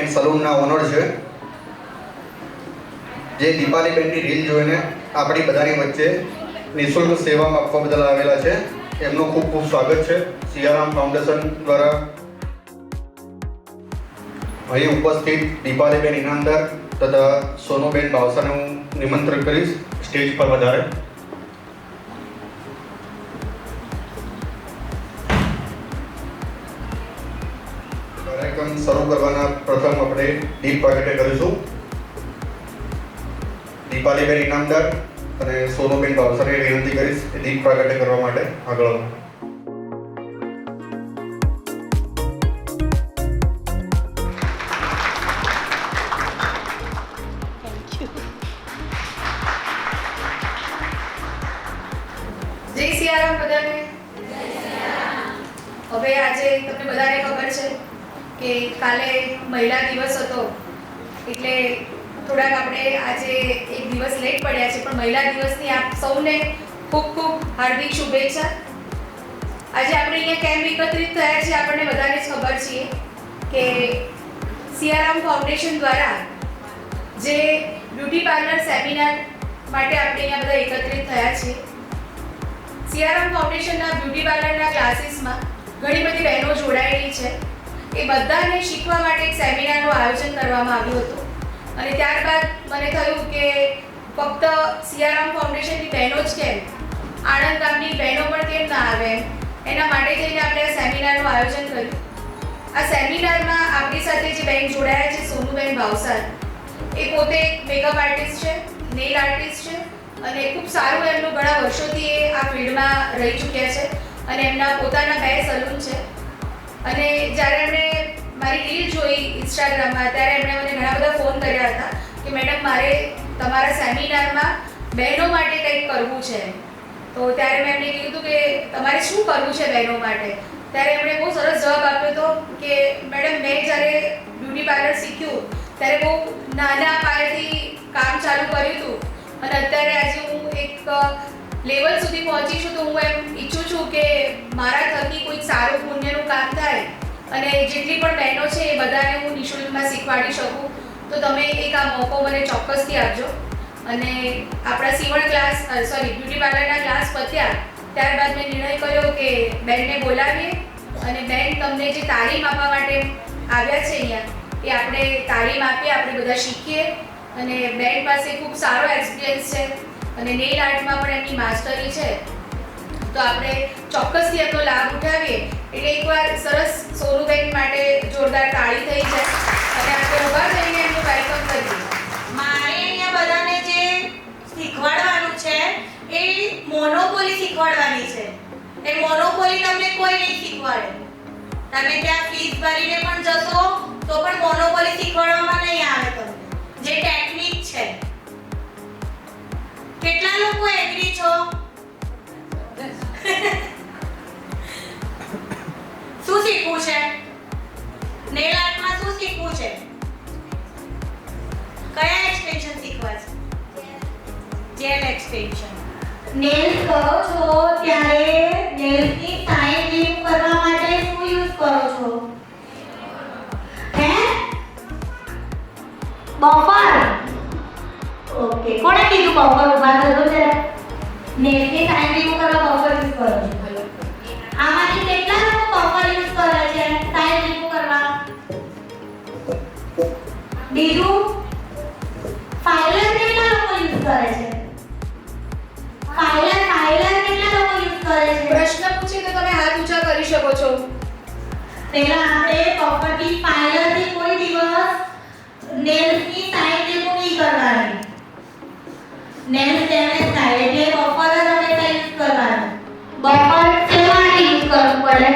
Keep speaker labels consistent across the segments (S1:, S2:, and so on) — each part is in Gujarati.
S1: એન્ડ સલૂનના ઓનર છે, જે દીપાલીબેનની રીલ જોઈને આપણી બધાની વચ્ચે નિઃશુલ્ક સેવા આપવા બદલ આવેલા છે. એમનું ખૂબ ખૂબ સ્વાગત છે. સિયારામ ફાઉન્ડેશન દ્વારા અહીં ઉપસ્થિત દીપાલીબેન ઇનામદાર તથા સોનુબેન ભાવસાને હું નિમંત્રણ કરીશ સ્ટેજ પર વધારે. કાર્યક્રમ શરૂ કરવાના પ્રથમ આપણે દીપ પ્રાગટ્ય કરીશું. દીપાલીબેન ઇનામદાર અને સોનુબેન ભાવસાને વિનંતી કરીશ કે દીપ પ્રાગટ્ય કરવા માટે આગળ આવો.
S2: જય સિયારામ બધાને. હવે આજે તમને બધાને ખબર છે કે કાલે મહિલા દિવસ હતો, એટલે થોડાક આપણે આજે એક દિવસ લેટ પડ્યા છે, પણ મહિલા દિવસની આપ સૌને ખૂબ ખૂબ હાર્દિક શુભેચ્છા. આજે આપણે અહીંયા કેમ એકત્રિત થયા છે આપણને બધાને જ ખબર છે કે સિયારામ ફાઉન્ડેશન દ્વારા જે બ્યુટી પાર્લર સેમિનાર માટે આપણે અહીંયા બધા એકત્રિત થયા છીએ. સિયારામ ફાઉન્ડેશનના બ્યુટી પાર્લરના ક્લાસીસમાં ઘણી બધી બહેનો જોડાયેલી છે. એ બધાને શીખવા માટે એક સેમિનારનું આયોજન કરવામાં આવ્યું હતું, અને ત્યારબાદ મને થયું કે ફક્ત સિયારામ ફાઉન્ડેશનની બહેનો જ કેમ, આણંદ ગામની બહેનો પણ કેમ ના આવે, એના માટે થઈને આપણે આ સેમિનારનું આયોજન કર્યું. આ સેમિનારમાં આપણી સાથે જે બહેન જોડાયા છે સોનુબેન ભાવસાર, એ પોતે મેકઅપ આર્ટિસ્ટ છે, નેલ આર્ટિસ્ટ છે, અને ખૂબ સારું એમનું ઘણા વર્ષોથી એ આ ફિલ્ડમાં રહી ચૂક્યા છે, અને એમના પોતાના 2 સલૂન છે. અને જ્યારે એમણે મારી રીલ જોઈ ઇન્સ્ટાગ્રામમાં, ત્યારે એમણે મને ઘણા બધા ફોન કર્યા હતા કે મેડમ મારે તમારા સેમિનારમાં બહેનો માટે કંઈક કરવું છે. તો ત્યારે મેં એમને કીધું કે તમારે શું કરવું છે બહેનો માટે. ત્યારે એમણે બહુ સરસ જવાબ આપ્યો હતો કે મેડમ મેં જ્યારે બ્યુટી પાર્લર શીખ્યું ત્યારે બહુ નાના પાયેથી કામ ચાલુ કર્યું હતું, અને અત્યારે આજે હું એક લેવલ સુધી પહોંચી છું. તો હું એમ ઈચ્છું છું કે મારા થકી કોઈક સારું પુણ્યનું કામ થાય, અને જેટલી પણ બહેનો છે એ બધાને હું નિઃશુલ્કમાં શીખવાડી શકું. તો તમે એક આ મોકો મને ચોક્કસથી આપજો. અને આપણા સીવણ ક્લાસ બ્યુટી પાર્લરના ક્લાસ પત્યા ત્યારબાદ મેં નિર્ણય કર્યો કે બેનને બોલાવીએ, અને બેન તમને જે તાલીમ આપવા માટે આવ્યા છે અહીંયા, એ આપણે તાલીમ આપીએ, આપણે બધા શીખીએ. અને બેન પાસે ખૂબ સારો એક્સપિરિયન્સ છે, અને નેલ આર્ટમાં પણ એમની માસ્ટરી છે. તો આપણે ચોક્કસથી એમનો લાભ ઉઠાવીએ. એટલે એકવાર સરસ સોનુબેન માટે જોરદાર તાળી થઈ જાય, અને આપણે ઊભા થઈને એમનું વેલકમ કરીએ.
S3: મારે અહીંયા બધાને જે શીખવાડવાનું છે એ મોનોપોલી શીખવાડવાની છે. એ મોનોપોલી તમને કોઈ નહીં શીખવાડે. તમે ત્યાં ફીસ ભરીને પણ જશો તો પણ મોનોપોલી શીખવાડવામાં નહીં આવે તમને. જે ટેકનિક છે. કેટલા લોકો એગ્રી છો? શું શીખવું છે? નેલ આર્ટમાં શું શીખવું છે? કયા એક્સટેન્શન શીખવા છે? Jail extension. નેલ્સ કરો છો ત્યારે નેલ્સની સાઇન રિમૂવ કરવા માટે શું યુઝ કરો છો? હે? બફર. ઓકે, કોણે કીધું બફર? ઉભા થજો જરા. નેલ્સની સાઇન રિમૂવ કરવા બફર યુઝ કરો છો. આમાંથી કેટલા લોકો બફર યુઝ કરે છે સાઇન રિમૂવ કરવા? બીજું ફાઇલર કેટલા લોકો યુઝ કરે છે? ફાઇલર કેટલા લોકો યુઝ કરે છે?
S2: પ્રશ્ન પૂછે તો તમે હાથ ઊંચા કરી શકો છો.
S3: પહેલા આપણે પ્રોપર્ટી ફાઇલરથી કોઈ દિવસ નેલ્સની સાઇન રિમૂવ નહીં કરવાની. નેલ્સ ડેમેજ થાય એટલે બફર જ હંમેશા યુઝ કરવાનું. બફર શેમાં યુઝ કરવું પડે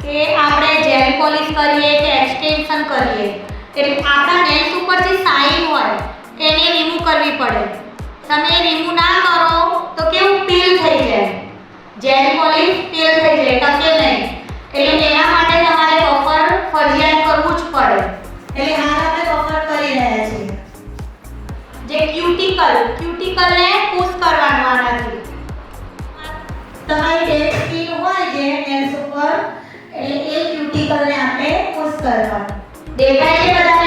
S3: કે આપણે જેલ પોલિશ કરીએ કે એક્સટેન્શન કરીએ, એટલે આપણા નેલ્સ ઉપર જે સાઇન હોય એને રિમૂવ કરવી પડે. તમે રિમૂવ ના કરો તો કેવું પીલ થઈ જાય, જેલ પોલિશ પીલ થઈ જાય, ટકે નહીં. એટલે તેના માટે તમારે બફર ફરજિયાત કરવું જ પડે. એટલે હાલ આપણે બફર કરી રહ્યા છીએ. જે ક્યુટિકલને પુશ કરવાનું આનાથી. તમારી ડેડ સ્કિન હોય જે નેલ્સ ઉપર, એટલે એ ક્યુટિકલને આપણે પુશ કરવાનું. દેખાય છે બધાને?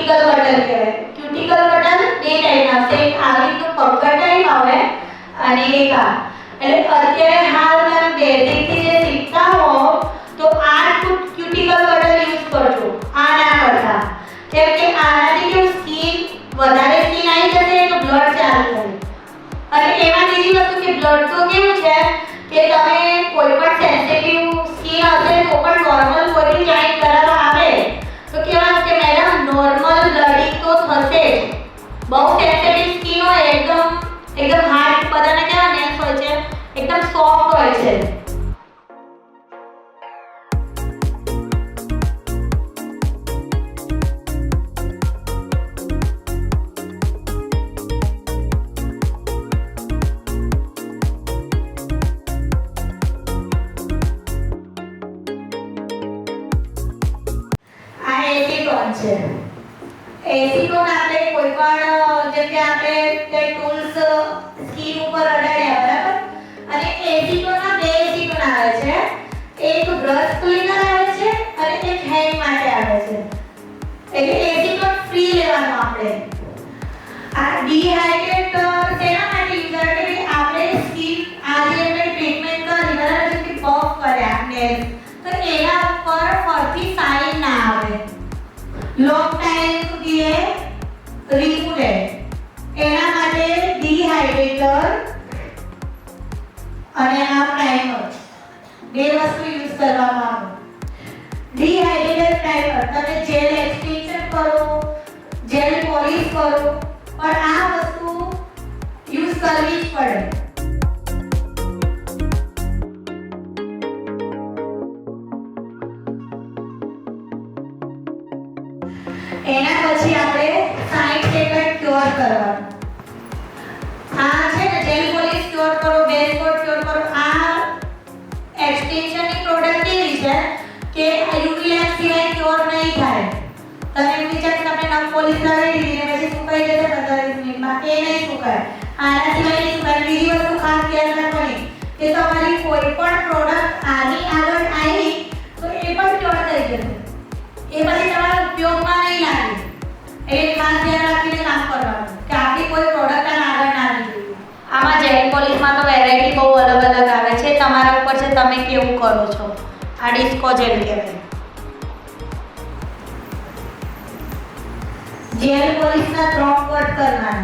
S3: ક્યુટિકલ બટન કહેવાય. ક્યુટિકલ બટન બે ટાઈપના છે, એક આવી રીતનું પગડ ટાઈપ આવે અને એક આ. એટલે અત્યારે હાલ તમે બેઝિકથી જે શીખતા હો તો આ ક્યુટિકલ બટન યુઝ કરજો, આ ના કરતા. કેમ કે આનાથી કેવું સ્કિન વધારે સ્કિન આવી જશે તો બ્લડ ચાલુ થાય. અને એમાં બીજી વસ્તુ કે બ્લડ તો કેવું છે કે તમે કોઈ પણ સેન્સિટિવ સ્કિન હશે તો પણ નોર્મલ કોઈ ક્લાયન્ટ કરાવવા આવે તો કેવા કે મેડમ નોર્મલ બ્લડિંગ તો થશે જ. બહુ સેન્સિટિવ સ્કિન હોય એકદમ હાર્ડ, બધાને કેવા નેલ્સ હોય છે એકદમ સોફ્ટ હોય છે. એસીટોન આપણે કોઈ પણ જેમ કે આપણે તે ટૂલ્સ સ્કિન ઉપર અડાડ્યા બરાબર, અને એસીટોનના બે એસીટોન આવે છે, એક બ્રશ ક્લીનર આવે છે અને એક હેન્ડ માટે આવે છે. એટલે એસીટોન ફ્રી લેવાનું આપણે. આ ડિહાઇડ્રેટ તેના માટે યુઝ કરે કે આપણે સ્કિન આજે આપણે ટ્રીટમેન્ટ કરી બરાબર છે કે બફ કર્યા નેલ્સ તો એના ઉપર ફરતી સાઈન ના આવે, લોંગ ટાઈમ સુધી એ રિમૂવ રહે. એના માટે ડિહાઇડ્રેટર અને આ પ્રાઇમર બે વસ્તુ યુઝ કરવામાં આવે. ડિહાઇડ્રેટર પ્રાઇમર તમે જેલ એક્સટેન્શન કરો, જેલ પોલિશ કરો, પણ આ વસ્તુ યુઝ કરવી જ પડે. એના પછી આપણે 60 સેકન્ડ ક્યોર કરવાનું. આ છે ને જેલ પોલિશ ક્યોર કરો, બેઝ કોટ ક્યોર કરો. આ એક્સટેન્શનની પ્રોડક્ટ એવી છે કે યુવી લેમ્પ સિવાય ક્યોર નહીં થાય. તમે એમ વિચાર કે તમે નખ પોલિશ લગાવી દીધી ને પછી સુકાઈ જશે 45 મિનિટમાં, એ નહીં સુકાય. આના સિવાય નહીં સુકાય. બીજી વસ્તુ ખાસ ધ્યાન રાખવાની કે તમારી કોઈ પણ પ્રોડક્ટ આની આગળ આવી તો એ પણ ક્યોર થઈ જશે, એ પછી તમારા ઉપયોગમાં નહીં લાગે. એટલે ખાસ ધ્યાન રાખીને કામ કરવાનું કે આપણી કોઈ પ્રોડક્ટ આગળ ના આવી જોઈએ. આમાં જેલ પોલિશમાં તો વેરાયટી બહુ અલગ અલગ આવે છે, તમારા ઉપર છે તમે કેવું કરો છો. આ ડિસ્કો જેલ કહેવાય. જેલ પોલિશના 3 કોટ કરવાના.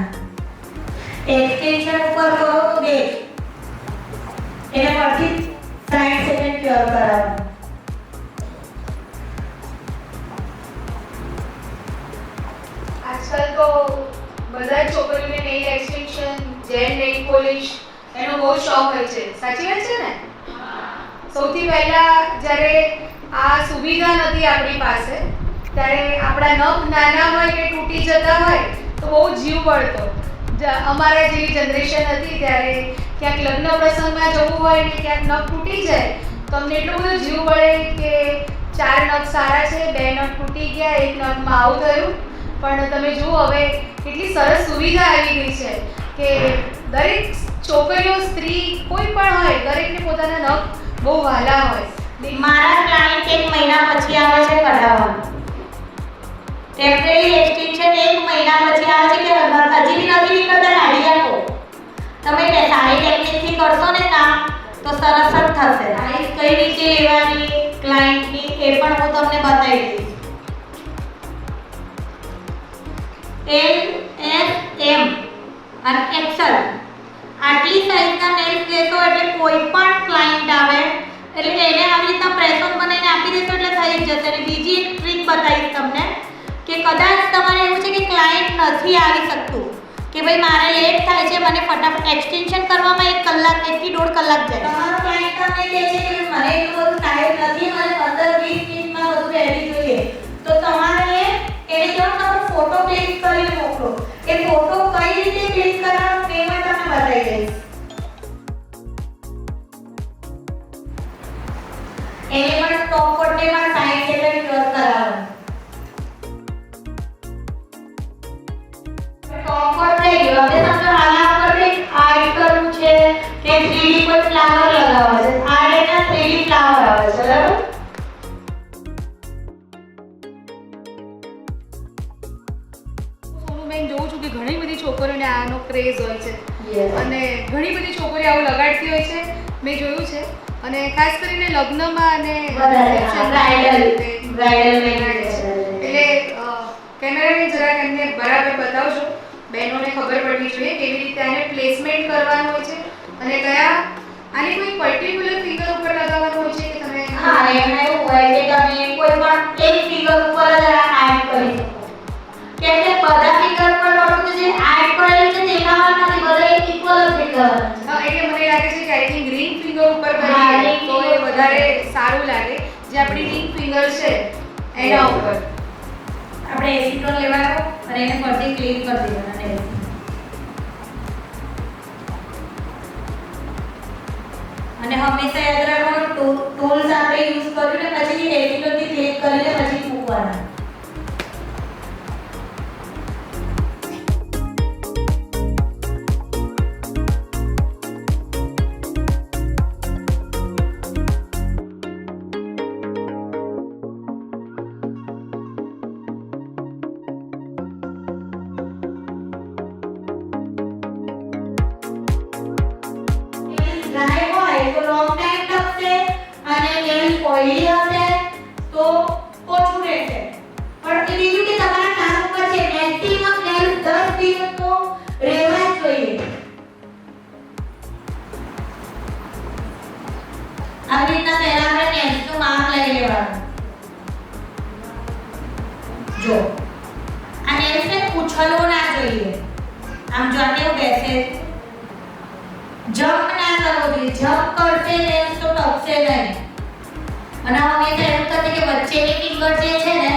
S3: એક્સટેન્શન ઉપર કરો તો 2, એટલે પછી 60 સેકન્ડ ક્યોર કરાવવાનું.
S2: આજકાલ તો બધા છોકરીઓને nail extension, gel nail polish એનો બહુ શોખ હોય છે. સાચી વાત છે ને? સૌથી પહેલા જ્યારે આ સુવિધા નથી આપણી પાસે ત્યારે આપણા નખ નાના હોય કે તૂટી જતા હોય તો બહુ જીવ બળતો. અમારા જેવી જનરેશન હતી ત્યારે ક્યાંક લગ્ન પ્રસંગમાં જવું હોય ને ક્યાંક નખ તૂટી જાય તો અમને એટલું બધું જીવ બળે કે 4 નખ સારા છે, 2 નખ તૂટી ગયા, 1 નખમાં આવું થયું. પણ તમે જુઓ હવે કેટલી સરસ સુવિધા આવી ગઈ છે કે દરેક છોકરીઓ, સ્ત્રી કોઈ પણ હોય, દરેકને પોતાના નખ બહુ વહાલા હોય.
S3: મારા ક્લાયન્ટ 1 મહિના પછી આવે છે કઢાવવા. ટેમ્પરરી એક્સટેન્શન 1 મહિના પછી આવે છે કે હજી બી નથી નીકળતા કાઢી આપો. તમે સારી ટેકનિકથી કરશો ને કામ તો સરસ જ થશે. આઈસ કઈ રીતે લેવાની ક્લાયન્ટની એ પણ હું તમને બતાવી દઈશ. L, S, M અને XL આટલી સાઈઝના નેલ્સ લેશો એટલે કોઈ પણ ક્લાયન્ટ આવે એટલે એને આવી રીતના પ્રેસ ઓન બનાવીને આપી દેશો એટલે થઈ જ જશે. અને બીજી એક ટ્રીક બતાવીશ તમને કે કદાચ તમારે એવું છે કે ક્લાયન્ટ નથી આવી શકતું કે ભાઈ મારે લેટ થાય છે, મને ફટાફટ એક્સટેન્શન કરવામાં 1 કલાક 1 થી 1.5 કલાક જાય. તમારો ક્લાયન્ટ તમને કહે છે કે મને એટલું બધું ટાઈમ નથી, મને 15-20 મિનિટમાં બધું રેડી જોઈએ, તો તમારે એને જો તમે ફોટો ક્લિક કરીને મોકલો. એ ફોટો કઈ રીતે ક્લિક કરવાનો તે હું તમને બતાવી દઈશ. એને પણ ટોપ કોટને પણ 60 સેકન્ડ ક્યોર કરાવવાનું. ટોપ કોટ થઈ ગયો. હવે સમજો આના પર એક આર્ટ કરવું છે કે 3D કોઈ ફ્લાવર લગાવવા છે. આ એના 3D ફ્લાવર આવે છે બરાબર.
S2: ક્રેઝ હોય છે
S3: Yes.
S2: અને ઘણી બધી છોકરીઓ આવું લગાડતી હોય છે, મેં જોયું છે. અને ખાસ કરીને લગ્નમાં અને
S3: વધારે,
S2: reception
S3: હા,
S2: માં
S3: bridal
S2: લગાડે છે. એટલે કેમેરાને જરાક એમને બરાબર બતાવજો, બહેનોને ખબર પડવી જોઈએ કેવી રીતે આને પ્લેસમેન્ટ કરવાનું હોય છે અને કયા આની કોઈ પર્ટિક્યુલર ફિંગર ઉપર લગાવવાનું હોય છે કે તમે
S3: હા, એમાં એવું હોય કે તમે કોઈ પણ એક ફિગર ઉપર જ એડ કરી શકો. કેમ કે બધા ફિગર પર નોટું જે એડ કરેલું છે દેખાવાના નથી, બધા ઇક્વલ જ દેખાવાના છે.
S2: એટલે મને લાગે છે કે આઈ થિંક રિંગ ફિંગર ઉપર
S3: હા,
S2: કરીએ
S3: ring
S2: તો એ
S3: finger ઉપર.
S2: વધારે સારું લાગે. જે આપણી રિંગ ફિંગર છે એના ઉપર
S3: આપણે એસિટોન લેવાનો અને એને ફરતી ક્લીન કરી દેવાના nails. અને હંમેશા યાદ રાખવાનું ટૂલ્સ આપણે યુઝ કર્યું ને પછી એસિટોનથી ક્લીન કરીને પછી મૂકવાના. ડ્રાય હોય તો લોંગ ટાઈમ લાગશે અને નેલ ઓઇલી હશે તો ઓછું રહેશે. પણ એ બીજું કે તમારા કામ ઉપર છે, મેક્સિમમ નેલ 10 દિવસ તો રહેવા જ જોઈએ. આવી રીતના પહેલા આપણે નેલ્સનું માપ લઈ લેવાનું. જો આ નેલ્સને ઉછળવો ના જોઈએ. આમ જો આ કેવું બેસે, જમ્પ ના કરવો જોઈએ. જમ્પ કરશે નેલ્સ તો ટકશે નહીં. અને હંમેશા એમ કરશે કે વચ્ચેની ફિંગર જે છે ને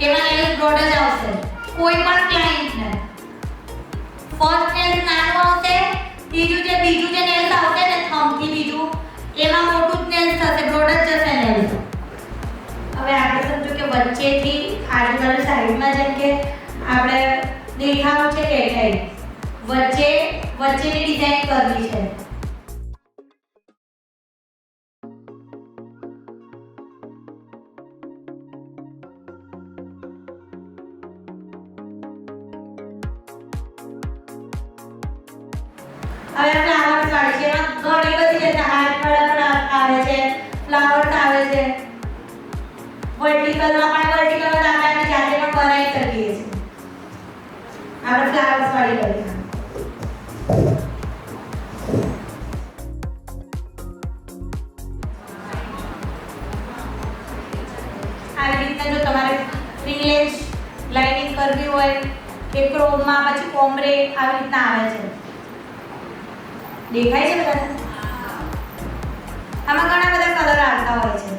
S3: એમાં નેલ્સ બ્રોડ જ આવશે કોઈ પણ ક્લાયન્ટને. ફર્સ્ટ નેલ્સ નાનું આવશે, બીજું જે નેલ્સ આવશે ને થંબથી બીજું એમાં મોટું જ નેલ્સ થશે, બ્રોડ જ જશે નેલ્સ. હવે આપણે સમજો કે વચ્ચેથી આજુબાજુ સાઈડમાં જેમ કે આપણે દેખાવું છે કે વચ્ચેની ડિઝાઇન કરવી છે. હવે ફ્લાવર્સ વાળી છે, એમાં ઘણી બધી રીતે હાર્ટ વાળા પણ આવે છે, ફ્લાવર્સ આવે છે. વર્ટિકલમાં આપણે જાતે પણ બનાવી શકીએ છીએ. આપણે ફ્લાવર્સ વાળી કરીશું. આવી રીતના જો તમારે ફ્રીલેન્સ લાઇનિંગ કરવી હોય કે ક્રોમમાં પછી કોમ્બ્રે આવી રીતના આવે છે. દેખાય છે બધાને? આમાં ઘણા બધા કલર આવતા હોય છે.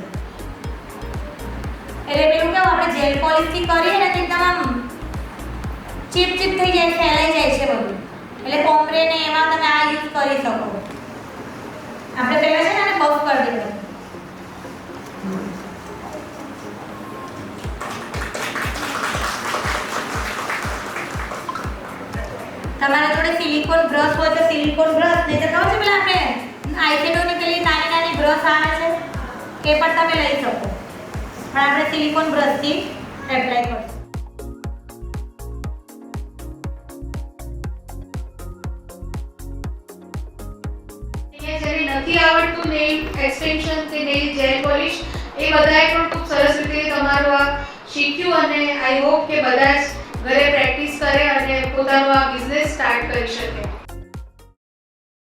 S3: એટલે પેલું કેવું આપણે જેલ પોલિશથી કરીએ ને તો એકદમ આમ ચીપ થઈ જાય, ફેલાઈ જાય છે બધું. એટલે કોમ્બ્રે ને એમાં તમે આ યુઝ કરી શકો. આપણે પહેલા છે ને આને બફ કરી દેવાનું. તમારા જોડે સિલિકોન બ્રશ હોય તો સિલિકોન બ્રશ, નહીં તો કહું છું પેલા આપણે આઈશેડોની પેલી નાની બ્રશ આવે છે એ પણ તમે લઈ શકો. પણ આપણે સિલિકોન બ્રશથી એપ્લાય કરશું.
S2: જેને નથી આવડતું નેલ એક્સટેન્શન કે નેલ જેલ પોલિશ, એ બધાએ પણ ખૂબ સરસ રીતે તમારું આ શીખ્યું અને આઈ હોપ કે બધા જ ઘરે પ્રેક્ટિસ કરે અને પોતાનો આ બિઝનેસ સ્ટાર્ટ કરી શકે.